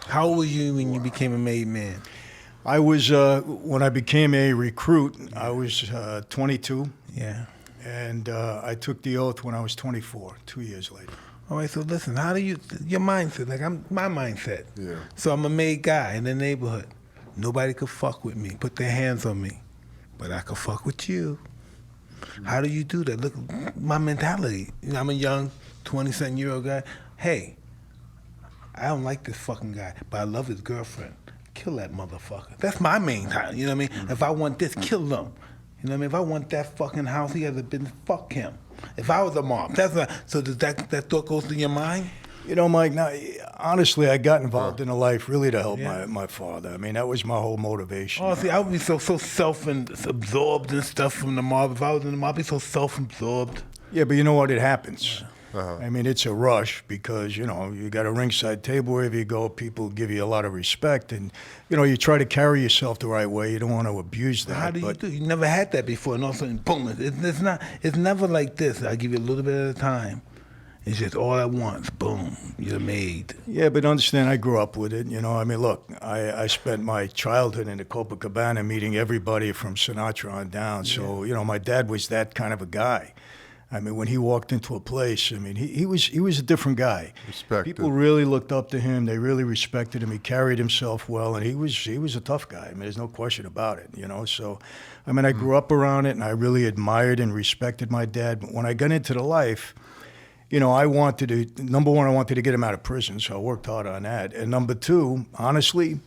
How old were you when you became a made man? I was, when I became a recruit, I was 22. Yeah. And I took the oath when I was 24, 2 years later. All right, so listen, how do you, your mindset, like my mindset. Yeah. So I'm a made guy in the neighborhood. Nobody could fuck with me, put their hands on me, but I could fuck with you. How do you do that? Look, my mentality. You know, I'm a young 20-something-year-old guy. Hey, I don't like this fucking guy, but I love his girlfriend. Kill that motherfucker. That's my main time. You know what I mean? If I want this, kill them. You know what I mean? If I want that fucking house, he has a business, fuck him. If I was a mob, that's not, so does that thought goes through your mind? You know, Mike, now, honestly, I got involved in a life really to help my father. I mean, that was my whole motivation. Oh, see, I would be so self-absorbed and stuff from the mob. If I was in the mob, I'd be so self-absorbed. Yeah, but you know what? It happens. I mean, it's a rush because, you know, you got a ringside table wherever you go, people give you a lot of respect, and, you know, you try to carry yourself the right way. You don't want to abuse that. How do you do? You never had that before, and all of a sudden, boom, it's never like this. I give you a little bit at a time. It's just all at once, boom, you're made. Yeah, but understand, I grew up with it. You know, I mean, look, I spent my childhood in the Copacabana meeting everybody from Sinatra on down. So, you know, my dad was that kind of a guy. I mean, when he walked into a place, I mean, he was a different guy. Respected. People really looked up to him. They really respected him. He carried himself well, and he was a tough guy. I mean, there's no question about it, you know. So, I mean, I grew up around it, and I really admired and respected my dad. But when I got into the life, you know, number one, I wanted to get him out of prison, so I worked hard on that. And number two, honestly,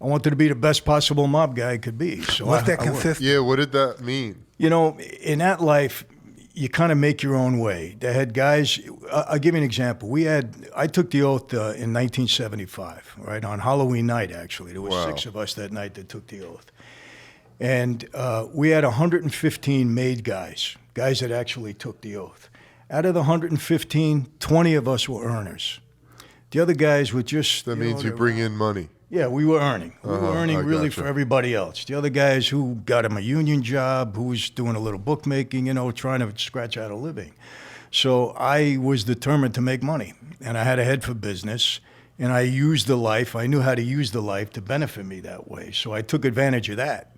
I wanted to be the best possible mob guy I could be. So What's that consist? Yeah, what did that mean? You know, in that life, you kind of make your own way. They had guys, I'll give you an example. I took the oath in 1975, right, on Halloween night, actually. There were 6 of us that night that took the oath. And we had 115 made guys that actually took the oath. Out of the 115, 20 of us were earners. The other guys were just... That means you bring in money. Yeah, we were earning. We were earning really for everybody else. The other guys who got him a union job, who was doing a little bookmaking, you know, trying to scratch out a living. So I was determined to make money, and I had a head for business, and I used the life. I knew how to use the life to benefit me that way. So I took advantage of that.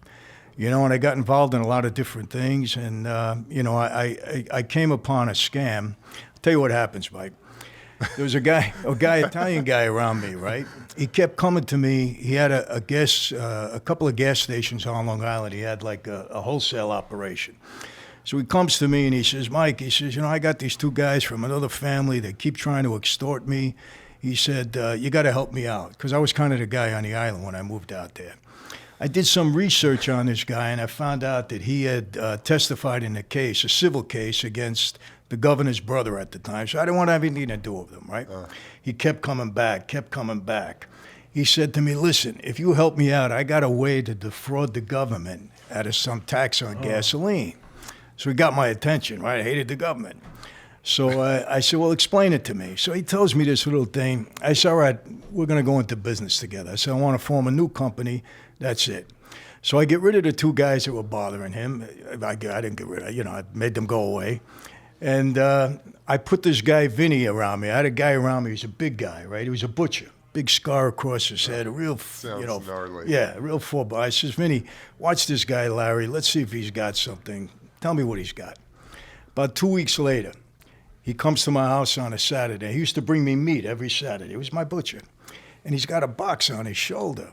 You know, and I got involved in a lot of different things, and, you know, I came upon a scam. I'll tell you what happens, Mike. There was Italian guy around me, right? He kept coming to me. He had a couple of gas stations on Long Island. He had like a wholesale operation. So he comes to me and he says, Mike, he says, you know, I got these 2 guys from another family. They keep trying to extort me. He said, you got to help me out, because I was kind of the guy on the island when I moved out there. I did some research on this guy, and I found out that he had testified in a civil case against the governor's brother at the time. So I didn't want to have anything to do with him, right? He kept coming back. He said to me, listen, if you help me out, I got a way to defraud the government out of some tax on gasoline. So he got my attention, right? I hated the government. So I said, well, explain it to me. So he tells me this little thing. I said, all right, we're going to go into business together. I said, I want to form a new company. That's it. So I get rid of the 2 guys that were bothering him. I didn't get rid of, you know, I made them go away. And I put this guy, Vinny, around me. I had a guy around me. He was a big guy, right? He was a butcher. Big scar across his head, a real, Sounds you know, gnarly. yeah, a real 4-bar. I says, Vinny, watch this guy, Larry. Let's see if he's got something. Tell me what he's got. About 2 weeks later, he comes to my house on a Saturday. He used to bring me meat every Saturday. He was my butcher. And he's got a box on his shoulder.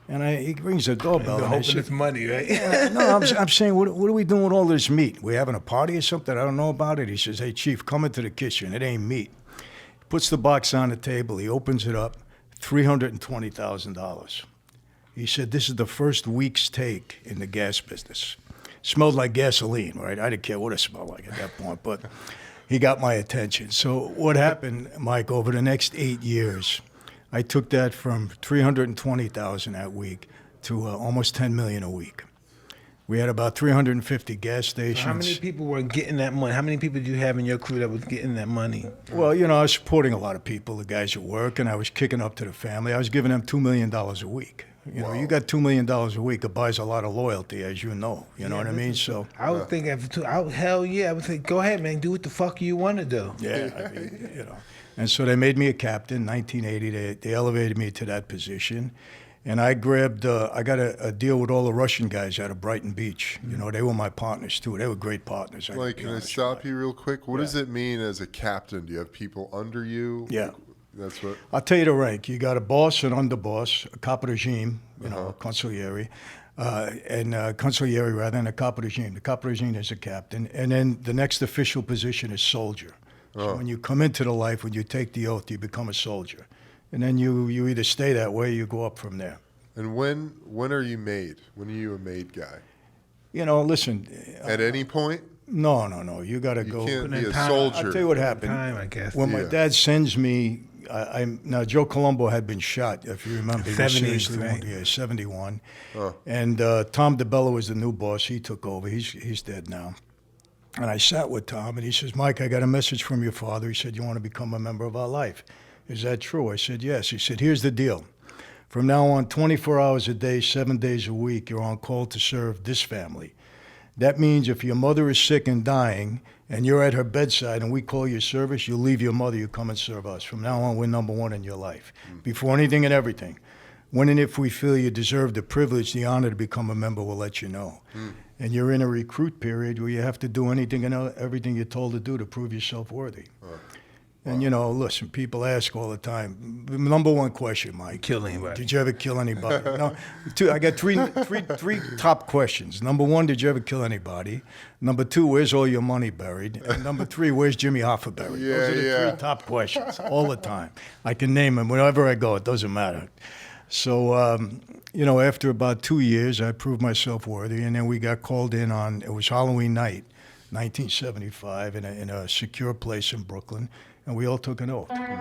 And he rings the doorbell. You're hoping it's money, right? No, I'm saying, what are we doing with all this meat? We having a party or something? I don't know about it. He says, hey, Chief, come into the kitchen. It ain't meat. He puts the box on the table. He opens it up, $320,000. He said, this is the first week's take in the gas business. Smelled like gasoline, right? I didn't care what it smelled like at that point, but he got my attention. So what happened, Mike, over the next 8 years, I took that from $320,000 that week to almost $10 million a week. We had about 350 gas stations. So how many people were getting that money? How many people did you have in your crew that was getting that money? Well, you know, I was supporting a lot of people, the guys at work, and I was kicking up to the family. I was giving them $2 million a week. You know, you got $2 million a week. It buys a lot of loyalty, as you know. You know what I mean? So I would think hell yeah, I would say, go ahead, man, do what the fuck you want to do. yeah, I mean, you know. And so they made me a captain in 1980. They elevated me to that position. And I grabbed, I got a deal with all the Russian guys out of Brighton Beach. You know, they were my partners too. They were great partners. Like, can I stop you real quick? What does it mean as a captain? Do you have people under you? Yeah. Like, that's what. I'll tell you the rank. You got a boss, an underboss, a capo regime, you know, a consigliere, and consigliere rather, and a capo regime. The capo regime is a captain. And then the next official position is soldier. So when you come into the life, when you take the oath, you become a soldier. And then you either stay that way or you go up from there. And when are you made? When are you a made guy? You know, listen. At any point? No. You got to go. You can't be a time- soldier. I'll tell you what happened. Time, I guess. When my dad sends me, now Joe Colombo had been shot, if you remember. He was 70s, seriously right? wounded. Yeah, 71. And Tom DeBello was the new boss. He took over. He's dead now. And I sat with Tom, and he says, Mike, I got a message from your father. He said, you want to become a member of our life. Is that true? I said, yes. He said, here's the deal. From now on, 24 hours a day, 7 days a week, you're on call to serve this family. That means if your mother is sick and dying, and you're at her bedside and we call your service, you leave your mother, you come and serve us. From now on, we're number one in your life. Before anything and everything. When and if we feel you deserve the privilege, the honor to become a member, we'll let you know. And you're in a recruit period where you have to do anything and everything you're told to do to prove yourself worthy. And, you know, listen, people ask all the time, number one question, Mike. Kill anybody. Did you ever kill anybody? No, I got three top questions. Number one, did you ever kill anybody? Number two, where's all your money buried? And number three, where's Jimmy Hoffa buried? Those are the three top questions all the time. I can name them wherever I go. It doesn't matter. So, you know, after about 2 years, I proved myself worthy, and then we got called in on, it was Halloween night, 1975, in a secure place in Brooklyn, and we all took an oath.